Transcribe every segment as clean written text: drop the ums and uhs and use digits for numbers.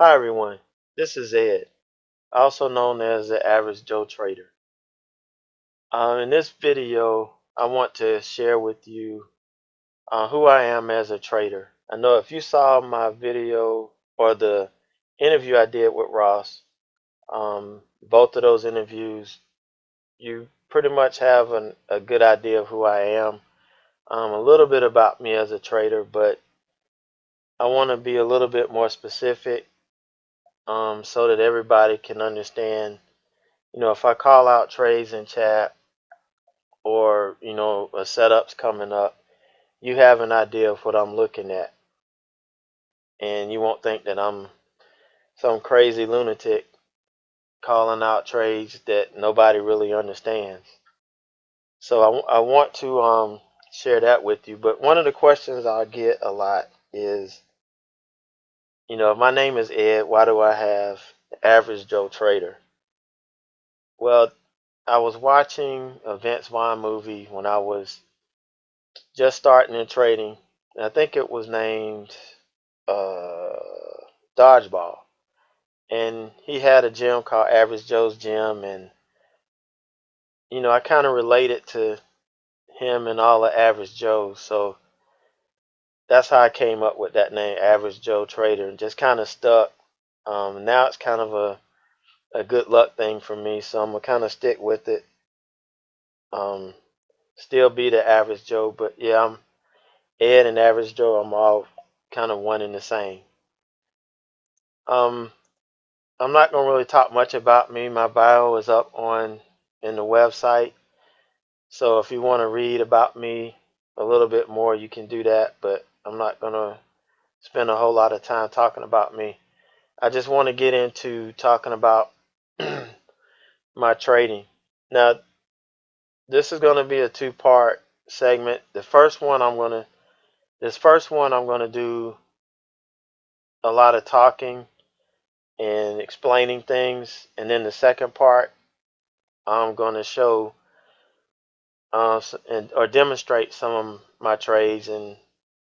Hi everyone, this is Ed, also known as the Average Joe Trader. In this video, I want to share with you who I am as a trader. I know if you saw my video or the interview I did with Ross, both of those interviews, you pretty much have a good idea of who I am. A little bit about me as a trader, but I want to be a little bit more specific so that everybody can understand. If I call out trades in chat or, a setup's coming up, you have an idea of what I'm looking at. And you won't think that I'm some crazy lunatic calling out trades that nobody really understands. So I want to share that with you. But one of the questions I get a lot is, my name is Ed, why do I have Average Joe Trader? Well, I was watching a Vince Vaughn movie when I was just starting in trading. I think it was named uh, Dodgeball. And he had a gym called Average Joe's Gym. And, I kind of related to him and all the Average Joes. So that's how I came up with that name, Average Joe Trader, and just kind of stuck. Now it's kind of a good luck thing for me. So I'm going to kind of stick with it. Um, Still be the Average Joe. But yeah, I'm Ed and Average Joe. I'm all kind of one and the same. Um, I'm not going to really talk much about me. My bio is up in the website. So if you want to read about me a little bit more, you can do that. But I'm not going to spend a whole lot of time talking about me. I just want to get into talking about my trading. Now, this is going to be a two-part segment. This first one I'm going to do a lot of talking and explaining things, and then the second part I'm going to show or demonstrate some of my trades and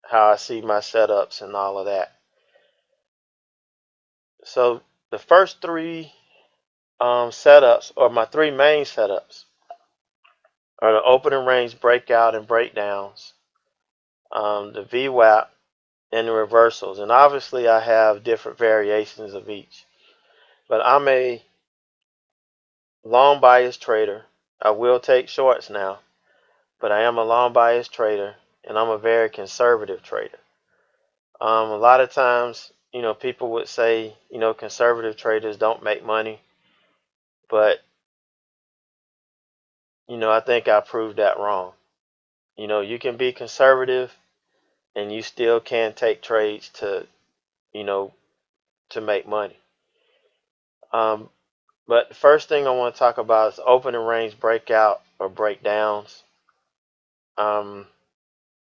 how I see my setups and all of that. So the first three setups, or my three main setups, are the opening range breakout and breakdowns, the VWAP, and the reversals. And obviously I have different variations of each. But I'm a long bias trader. I will take shorts now, but I am a long bias trader, and I'm a very conservative trader. A lot of times, people would say, conservative traders don't make money, but, I think I proved that wrong. You can be conservative and you still can take trades you know, to make money. But the first thing I want to talk about is opening range breakout or breakdowns. Um,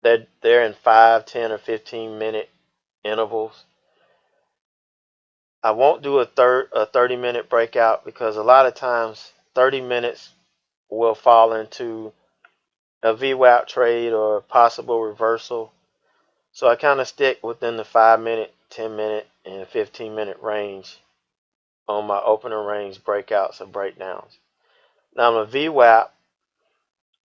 they're in 5, 10, or 15-minute intervals. I won't do a 30-minute breakout because a lot of times 30 minutes will fall into a VWAP trade or a possible reversal. So I kind of stick within the 5-minute, 10-minute, and 15-minute range on my opening range breakouts and breakdowns. Now I'm a VWAP.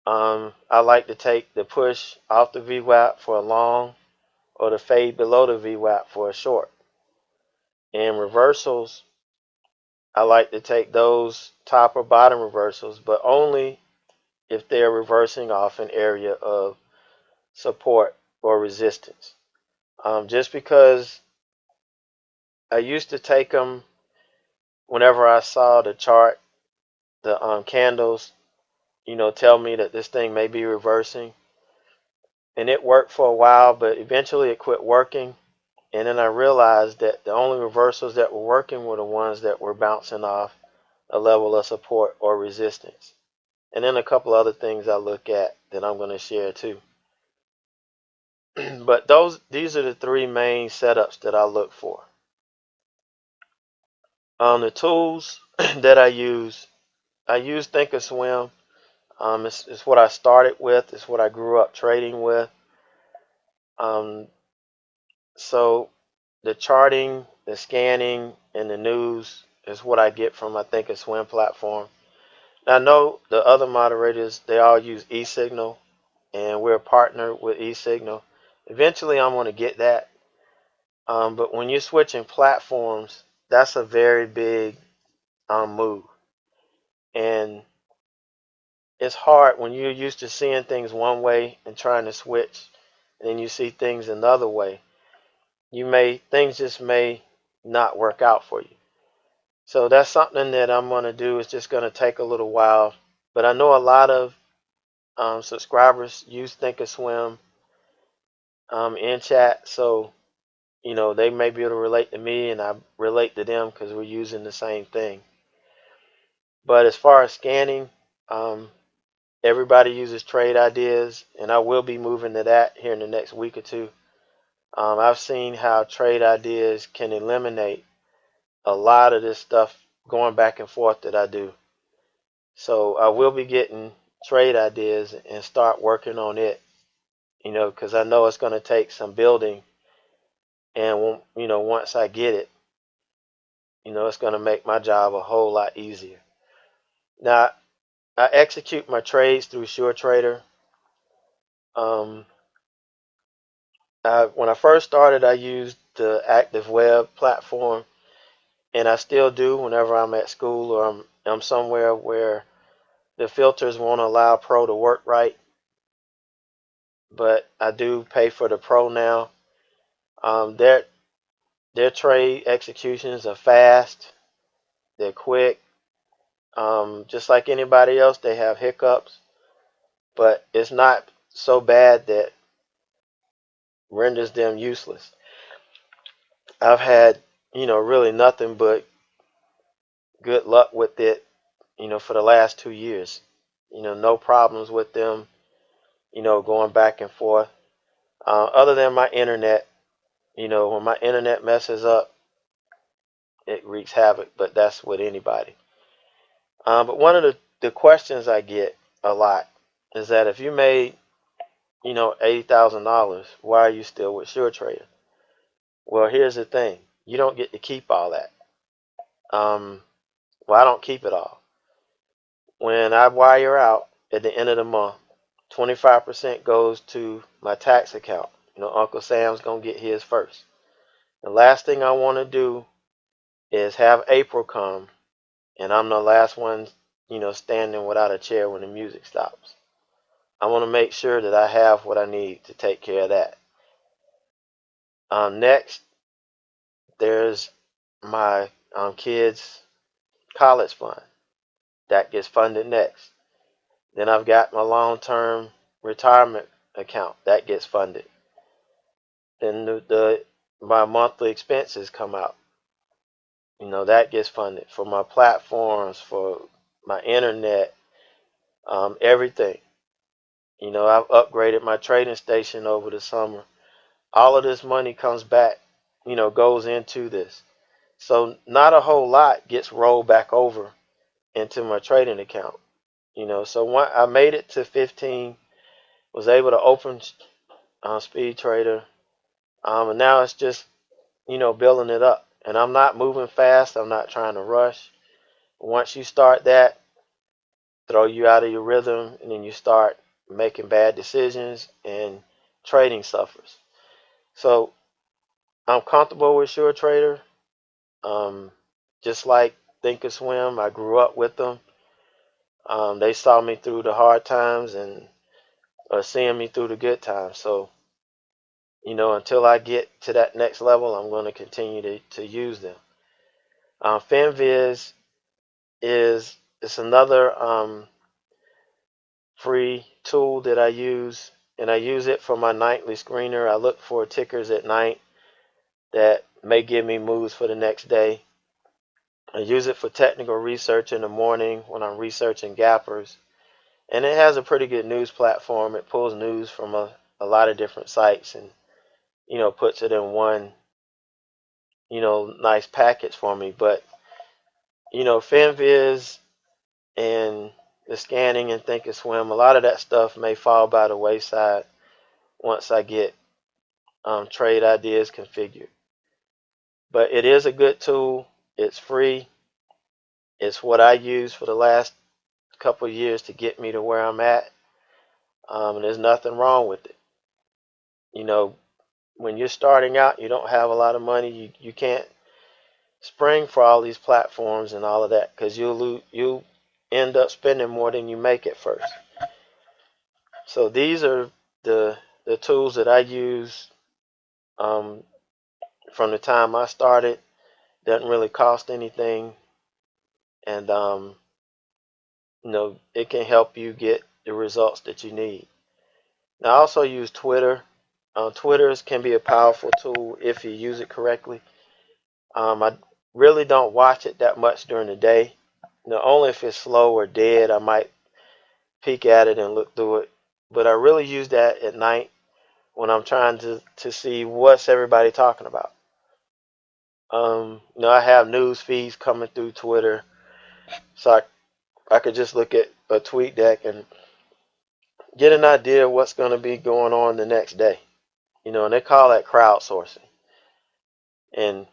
I like to take the push off the VWAP for a long or the fade below the VWAP for a short. And reversals, I like to take those top or bottom reversals, but only if they're reversing off an area of support or resistance. Just because I used to take them whenever I saw the chart, the candles, tell me that this thing may be reversing. And it worked for a while, but eventually it quit working. And then I realized that the only reversals that were working were the ones that were bouncing off a level of support or resistance. And then a couple other things I look at that I'm going to share too. But these are the three main setups that I look for. The tools that I use Thinkorswim. It's what I started with. It's what I grew up trading with. So the charting, the scanning and the news is what I get from my Thinkorswim platform. Now, I know the other moderators, they all use eSignal, and we're partnered with eSignal. Eventually, I'm going to get that. But when you're switching platforms, that's a very big move. And it's hard when you're used to seeing things one way and trying to switch, and then you see things another way. Things just may not work out for you. So that's something that I'm going to do. It's just going to take a little while. But I know a lot of subscribers use Thinkorswim in chat. So, they may be able to relate to me and I relate to them because we're using the same thing. But as far as scanning, everybody uses trade ideas, and I will be moving to that here in the next week or two. I've seen how trade ideas can eliminate a lot of this stuff going back and forth that I do. So I will be getting trade ideas and start working on it, because I know it's going to take some building. And, once I get it, it's going to make my job a whole lot easier. Now, I execute my trades through SureTrader. When I first started, I used the Active Web platform, and I still do whenever I'm at school or I'm somewhere where the filters won't allow Pro to work right. But I do pay for the Pro now. Their trade executions are fast, they're quick. Just like anybody else, they have hiccups, but it's not so bad that renders them useless. I've had, really nothing but good luck with it, for the last 2 years. No problems with them, going back and forth. Other than my internet, when my internet messes up, it wreaks havoc, but that's with anybody. But one of the questions I get a lot is that if you made, $80,000, why are you still with SureTrader? Well, here's the thing. You don't get to keep all that. Well, I don't keep it all. When I wire out at the end of the month, 25% goes to my tax account. Uncle Sam's going to get his first. The last thing I want to do is have April come and I'm the last one, standing without a chair when the music stops. I want to make sure that I have what I need to take care of that. Next, there's my kids' college fund. That gets funded next. Then I've got my long-term retirement account. That gets funded. Then my monthly expenses come out. That gets funded for my platforms, for my internet, everything. I've upgraded my trading station over the summer. All of this money comes back, goes into this. So not a whole lot gets rolled back over into my trading account. So I made it to 15, was able to open Speed Trader, and now it's just, building it up. And I'm not moving fast. I'm not trying to rush. Once you start that, throw you out of your rhythm, and then you start making bad decisions and trading suffers. So I'm comfortable with SureTrader. Just like Thinkorswim, I grew up with them. They saw me through the hard times and are seeing me through the good times. So, until I get to that next level, I'm going to continue to use them. FinViz it's another free tool that I use, and I use it for my nightly screener. I look for tickers at night that may give me moves for the next day. I use it for technical research in the morning when I'm researching gappers. And it has a pretty good news platform. It pulls news from a lot of different sites and, puts it in one, nice package for me. But, FinViz and the scanning and Thinkorswim, a lot of that stuff may fall by the wayside once I get trade ideas configured. But it is a good tool. It's free. It's what I use for the last couple of years to get me to where I'm at. And there's nothing wrong with it. You know, when you're starting out, you don't have a lot of money. You can't spring for all these platforms and all of that, because you'll end up spending more than you make at first. So these are the tools that I use um, from the time I started. Doesn't really cost anything, and it can help you get the results that you need. Now, I also use Twitter. Twitter can be a powerful tool if you use it correctly. I really don't watch it that much during the day. Only if it's slow or dead, I might peek at it and look through it. But I really use that at night when I'm trying to see what's everybody talking about. I have news feeds coming through Twitter, so I could just look at a tweet deck and get an idea of what's going to be going on the next day. And they call that crowdsourcing. And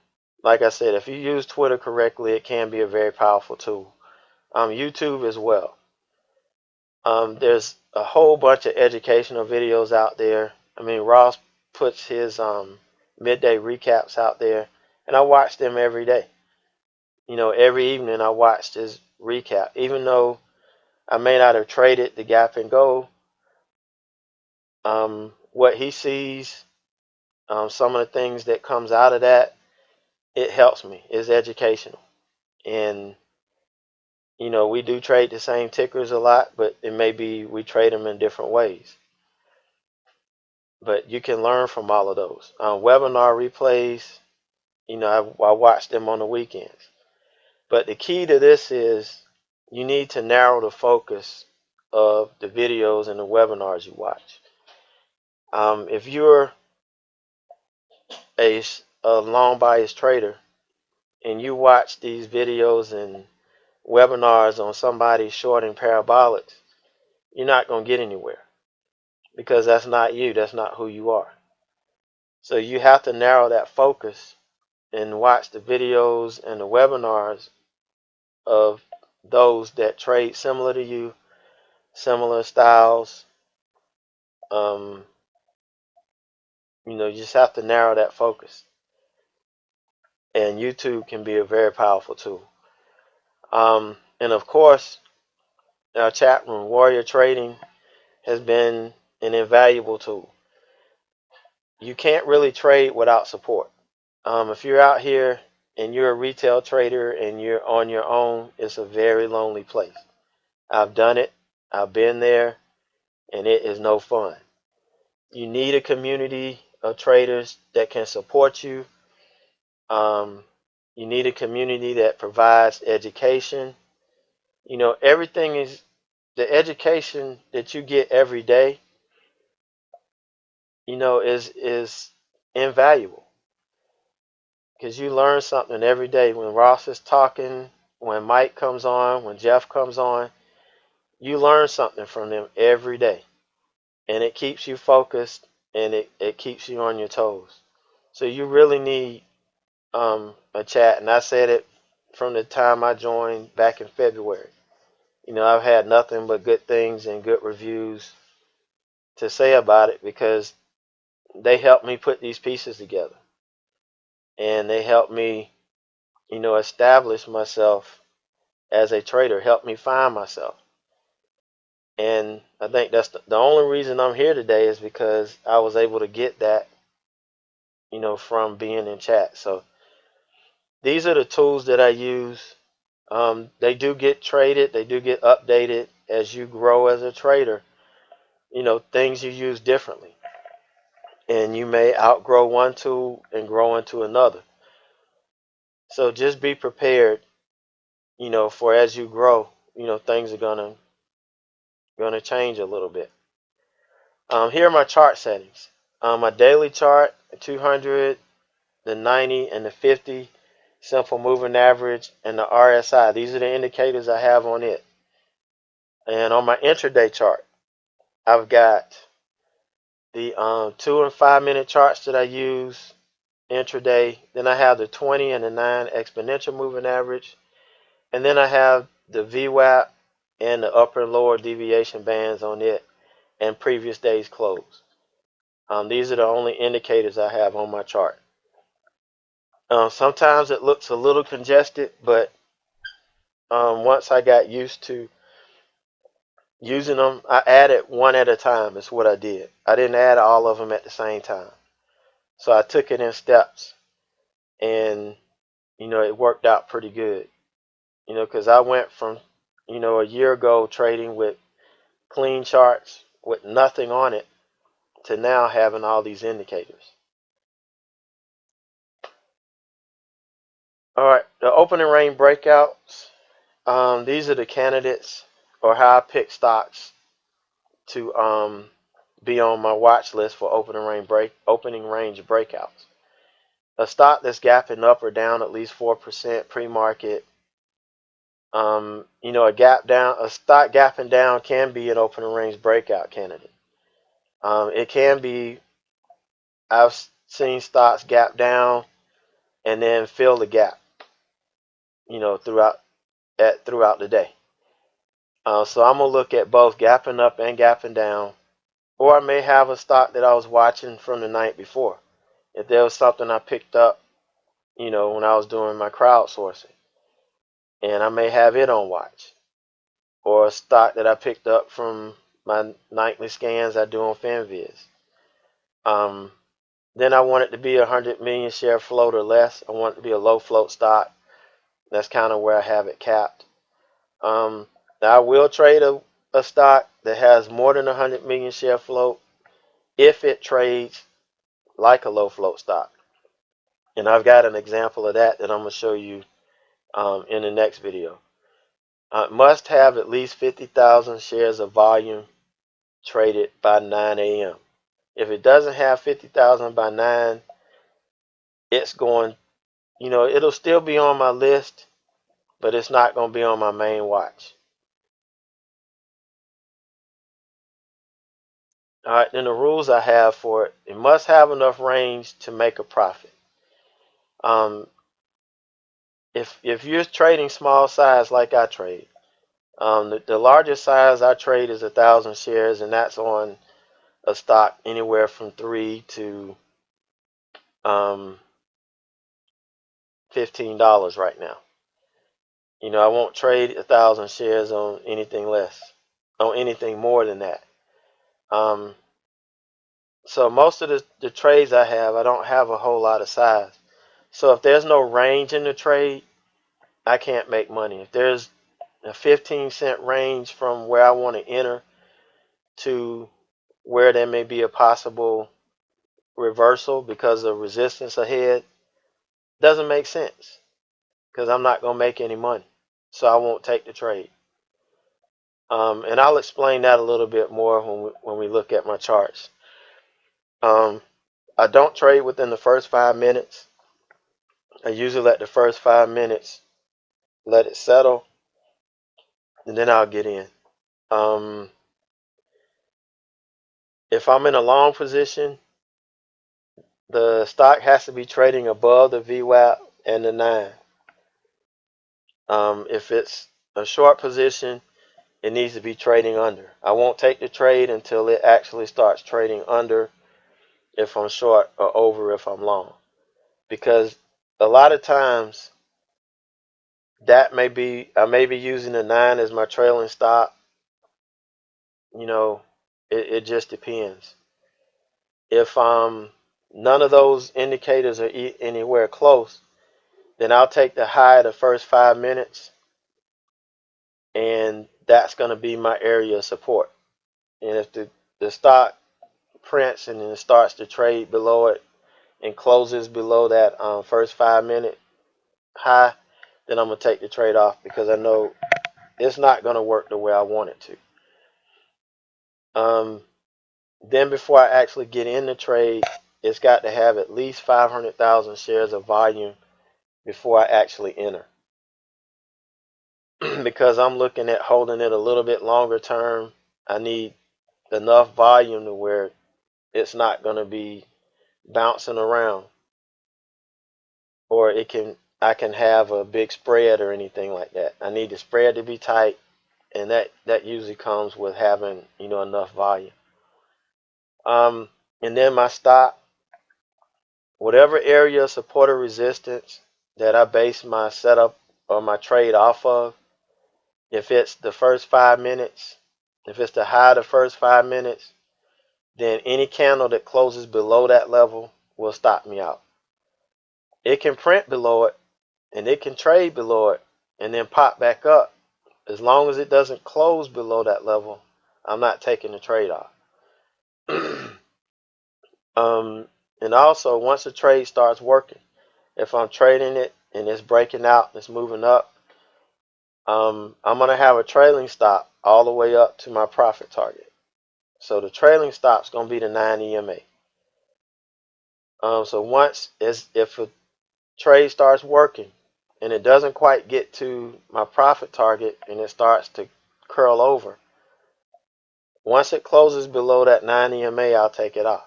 like I said, if you use Twitter correctly, it can be a very powerful tool. YouTube as well. There's a whole bunch of educational videos out there. I mean, Ross puts his midday recaps out there, and I watch them every day. Every evening I watched his recap. Even though I may not have traded the gap and gold, what he sees, some of the things that comes out of that, it helps me. It's educational. And we do trade the same tickers a lot, but it may be we trade them in different ways. But you can learn from all of those. Webinar replays, I watch them on the weekends. But the key to this is you need to narrow the focus of the videos and the webinars you watch. If you're a long bias trader and you watch these videos and webinars on somebody shorting parabolics, you're not going to get anywhere, because that's not you. That's not who you are. So you have to narrow that focus and watch the videos and the webinars of those that trade similar to you, similar styles. You just have to narrow that focus. And YouTube can be a very powerful tool. And of course, our chat room, Warrior Trading, has been an invaluable tool. You can't really trade without support. If you're out here and you're a retail trader and you're on your own, it's a very lonely place. I've done it. I've been there, and it is no fun. You need a community of traders that can support you. You need a community that provides education. Everything is the education that you get every day, is invaluable, because you learn something every day. When Ross is talking, when Mike comes on, when Jeff comes on, you learn something from them every day, and it keeps you focused, and it keeps you on your toes. So you really need a chat, and I said it from the time I joined back in February. I've had nothing but good things and good reviews to say about it, because they helped me put these pieces together, and they helped me, establish myself as a trader, help me find myself. And I think that's the only reason I'm here today, is because I was able to get that, from being in chat. So these are the tools that I use. They do get traded, they do get updated as you grow as a trader. Things you use differently, and you may outgrow one tool and grow into another. So just be prepared, for as you grow, things are gonna change a little bit. Here are my chart settings. My daily chart, 200, the 90, and the 50, simple moving average, and the RSI. These are the indicators I have on it. And on my intraday chart, I've got the 2 and 5 minute charts that I use. intraday. Then I have the 20 and the 9 exponential moving average. And then I have the VWAP and the upper and lower deviation bands on it and previous day's close. These are the only indicators I have on my chart. Sometimes it looks a little congested, but once I got used to using them, I added one at a time is what I did. I didn't add all of them at the same time. So I took it in steps, and it worked out pretty good. Because I went from a year ago trading with clean charts with nothing on it to now having all these indicators. All right, the opening range breakouts. These are the candidates or how I pick stocks to be on my watch list for opening range breakouts. A stock that's gapping up or down at least 4% pre-market. A stock gapping down can be an opening range breakout candidate. It can be. I've seen stocks gap down and then fill the gap, throughout the day. So I'm gonna look at both gapping up and gapping down, or I may have a stock that I was watching from the night before. If there was something I picked up, when I was doing my crowdsourcing, and I may have it on watch, or a stock that I picked up from my nightly scans I do on FinViz. Then I want it to be 100 million share float or less. I want it to be a low float stock. That's kind of where I have it capped. Now I will trade a stock that has more than 100 million share float if it trades like a low float stock. And I've got an example of that I'm going to show you in the next video. Must have at least 50,000 shares of volume traded by 9 a.m. If it doesn't have 50,000 by 9, it's going, it'll still be on my list, but it's not going to be on my main watch. All right, then the rules I have for it: it must have enough range to make a profit. If you're trading small size like I trade, the largest size I trade is 1,000 shares, and that's on a stock anywhere from $3 to $15 right now. I won't trade 1,000 shares on anything more than that. So most of the trades I have, I don't have a whole lot of size. So if there's no range in the trade, I can't make money. If there's a 15-cent range from where I want to enter to where there may be a possible reversal because of resistance ahead, doesn't make sense because I'm not going to make any money. So I won't take the trade. And I'll explain that a little bit more when we look at my charts. I don't trade within the first 5 minutes. I usually let the first 5 minutes let it settle, and then I'll get in. If I'm in a long position, the stock has to be trading above the VWAP and the 9. If it's a short position, it needs to be trading under. I won't take the trade until it actually starts trading under if I'm short or over if I'm long. Because a lot of times I may be using the 9 as my trailing stop. It just depends. If none of those indicators are anywhere close, then I'll take the high the first 5 minutes, and that's going to be my area of support. And if the stock prints and then it starts to trade below it and closes below that first 5 minute high, then I'm going to take the trade off because I know it's not going to work the way I want it to. Then before I actually get in the trade, it's got to have at least 500,000 shares of volume before I actually enter. Because I'm looking at holding it a little bit longer term, I need enough volume to where it's not going to be bouncing around. or I can have a big spread or anything like that. I need the spread to be tight, and that usually comes with having enough volume. And then my stop, whatever area of support or resistance that I base my setup or my trade off of, if it's the first 5 minutes, if it's the high of the first 5 minutes, then any candle that closes below that level will stop me out. It can print below it and it can trade below it and then pop back up. As long as it doesn't close below that level, I'm not taking the trade off. And also, once the trade starts working, if I'm trading it and it's breaking out and it's moving up, I'm going to have a trailing stop all the way up to my profit target. So the trailing stop is going to be the 9 EMA. So if a trade starts working and it doesn't quite get to my profit target and it starts to curl over, once it closes below that 9 EMA, I'll take it off.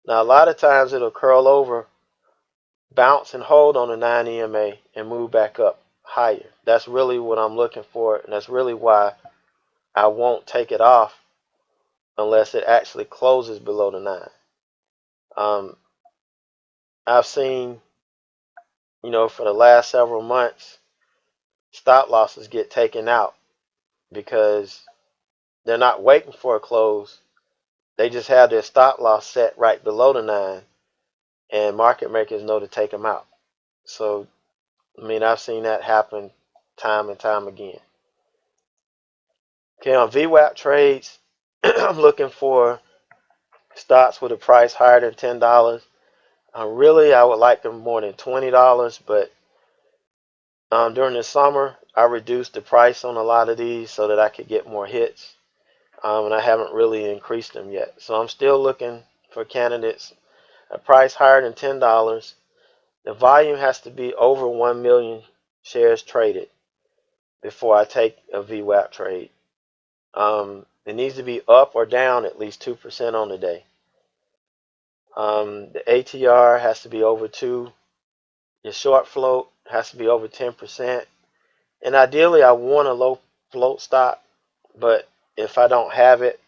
Now, a lot of times it'll curl over, bounce and hold on the 9 EMA and move back up higher. That's really what I'm looking for, and that's really why I won't take it off unless it actually closes below the 9. I've seen, for the last several months, stop losses get taken out because they're not waiting for a close. They just have their stop loss set right below the 9, and market makers know to take them out. So, I've seen that happen time and time again. Okay, on VWAP Trades, I'm looking for stocks with a price higher than $10. Really, I would like them more than $20, but during the summer, I reduced the price on a lot of these so that I could get more hits, and I haven't really increased them yet. So I'm still looking for candidates a price higher than $10. The volume has to be over 1 million shares traded before I take a VWAP trade. It needs to be up or down at least 2% on the day. The ATR has to be over 2. Your short float has to be over 10%. And ideally, I want a low float stock, but if I don't have it,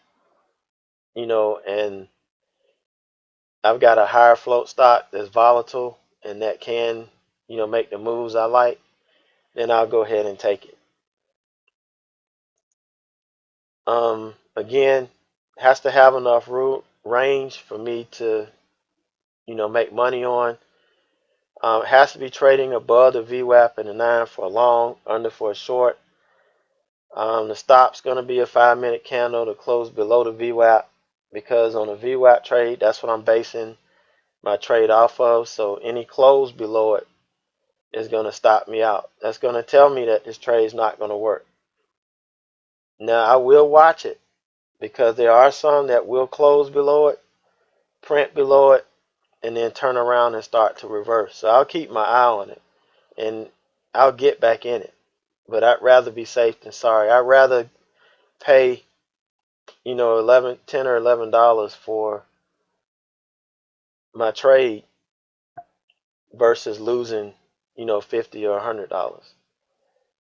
and I've got a higher float stock that's volatile and that can, make the moves I like, then I'll go ahead and take it. Again, has to have enough range for me to, make money on. Has to be trading above the VWAP and the 9 for a long, under for a short. The stop's going to be a 5-minute candle to close below the VWAP, because on a VWAP trade, that's what I'm basing my trade off of. So any close below it is going to stop me out. That's going to tell me that this trade is not going to work. Now, I will watch it, because there are some that will close below it, print below it, and then turn around and start to reverse. So I'll keep my eye on it, and I'll get back in it. But I'd rather be safe than sorry. I'd rather pay, $10 or $11 for my trade versus losing, $50 or $100.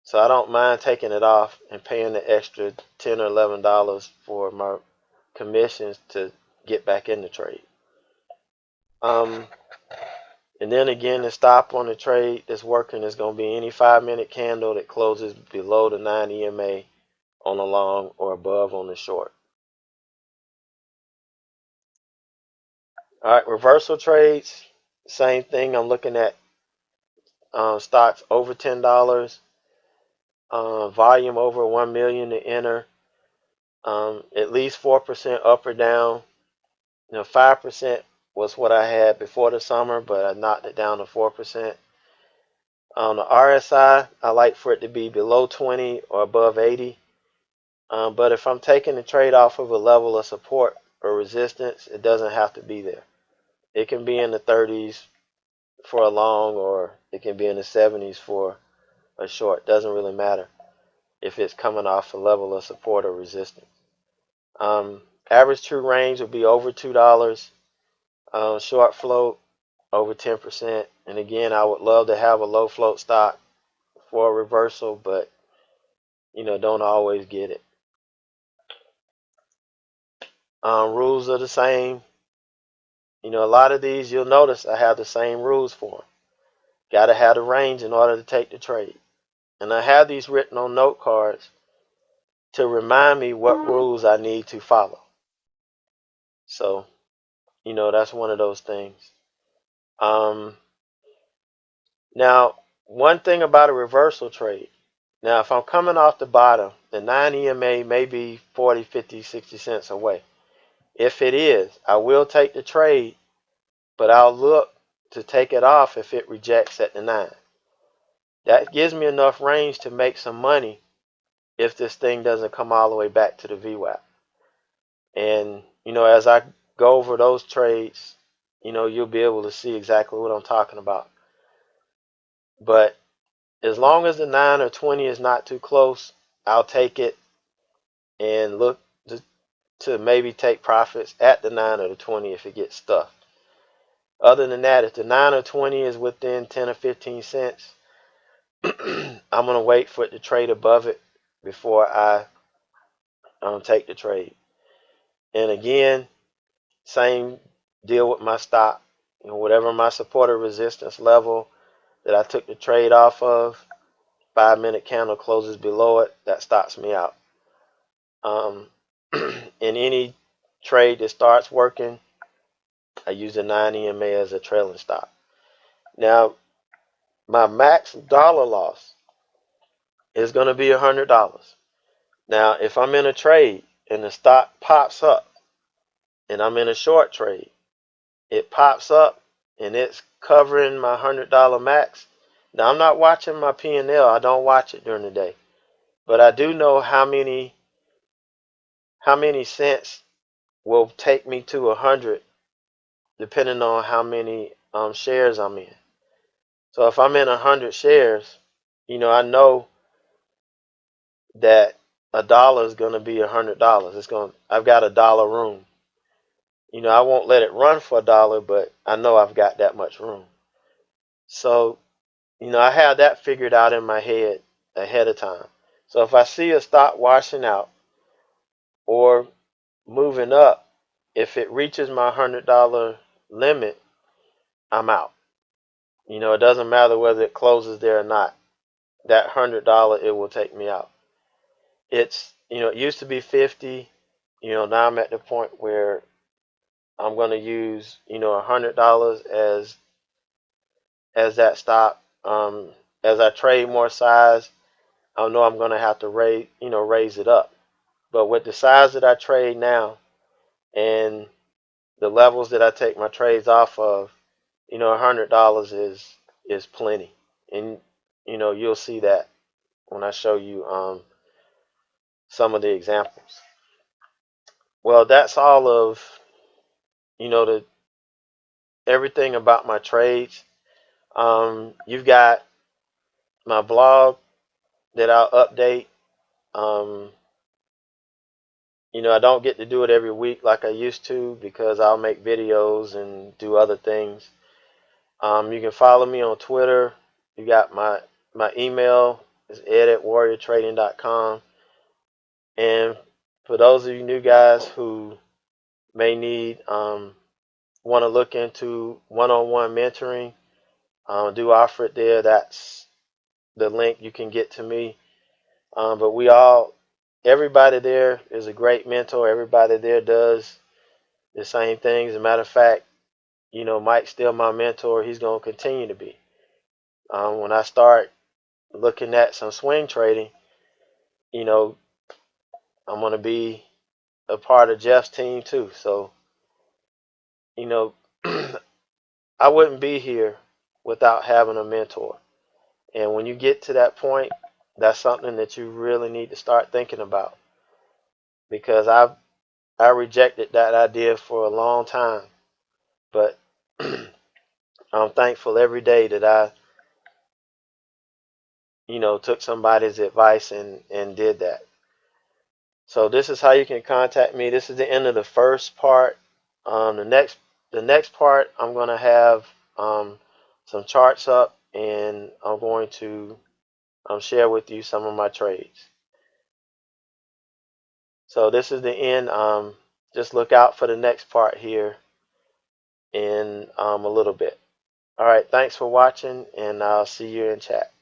So I don't mind taking it off and paying the extra $10 or $11 for my commissions to get back in the trade. And then again, the stop on the trade that's working is going to be any 5-minute candle that closes below the 9 EMA on the long or above on the short. All right, reversal trades, same thing. I'm looking at stocks over $10, volume over 1 million to enter, at least 4% up or down. 5% was what I had before the summer, but I knocked it down to 4%. On the RSI, I like for it to be below 20 or above 80. But if I'm taking the trade off of a level of support or resistance, it doesn't have to be there. It can be in the 30s for a long, or it can be in the 70s for a short. Doesn't really matter if it's coming off a level of support or resistance. Average true range will be over $2. Short float, over 10%. And again, I would love to have a low float stock for a reversal, but don't always get it. Rules are the same. A lot of these, you'll notice I have the same rules for them. Got to have the range in order to take the trade. And I have these written on note cards to remind me what rules I need to follow. So, that's one of those things. Now, one thing about a reversal trade. Now, if I'm coming off the bottom, the 9 EMA may be 40, 50, 60 cents away. If it is, I will take the trade, but I'll look to take it off if it rejects at the 9. That gives me enough range to make some money if this thing doesn't come all the way back to the VWAP. And, as I go over those trades, you'll be able to see exactly what I'm talking about. But as long as the 9 or 20 is not too close, I'll take it and look to maybe take profits at the 9 or the 20 if it gets stuffed. Other than that, if the 9 or 20 is within 10 or 15 cents, I'm going to wait for it to trade above it before I take the trade. And again, same deal with my stop. Whatever my support or resistance level that I took the trade off of, 5-minute candle closes below it, that stops me out. In any trade that starts working, I use the 9 EMA as a trailing stop. Now, my max dollar loss is going to be $100. Now, if I'm in a trade and the stock pops up and I'm in a short trade, it pops up and it's covering my $100 max. Now, I'm not watching my P&L. I don't watch it during the day. But I do know how many cents will take me to 100 depending on how many shares I'm in. So if I'm in 100 shares, I know that a dollar is going to be $100. I've got a dollar room. I won't let it run for a dollar, but I know I've got that much room. So, I have that figured out in my head ahead of time. So if I see a stock washing out or moving up, if it reaches my $100 limit, I'm out. It doesn't matter whether it closes there or not. That $100, it will take me out. It used to be 50. Now I'm at the point where I'm going to use, $100 as that stop. As I trade more size, I know I'm going to have to raise it up. But with the size that I trade now and the levels that I take my trades off of, $100 is plenty. And you'll see that when I show you some of the examples. Well, that's all of everything about my trades. You've got my blog that I'll update. I don't get to do it every week like I used to because I'll make videos and do other things. You can follow me on Twitter. You got my email is ed@warriortrading.com. And for those of you new guys who may need want to look into one-on-one mentoring, do offer it there. That's the link you can get to me. But everybody there is a great mentor. Everybody there does the same thing. As a matter of fact, Mike's still my mentor. He's going to continue to be. When I start looking at some swing trading, I'm going to be a part of Jeff's team too. So, I wouldn't be here without having a mentor. And when you get to that point, that's something that you really need to start thinking about. Because I rejected that idea for a long time. But I'm thankful every day that I, took somebody's advice and did that. So this is how you can contact me. This is the end of the first part. The next part I'm going to have some charts up, and I'm going to share with you some of my trades. So this is the end. Just look out for the next part here in a little bit. All right, thanks for watching, and I'll see you in chat.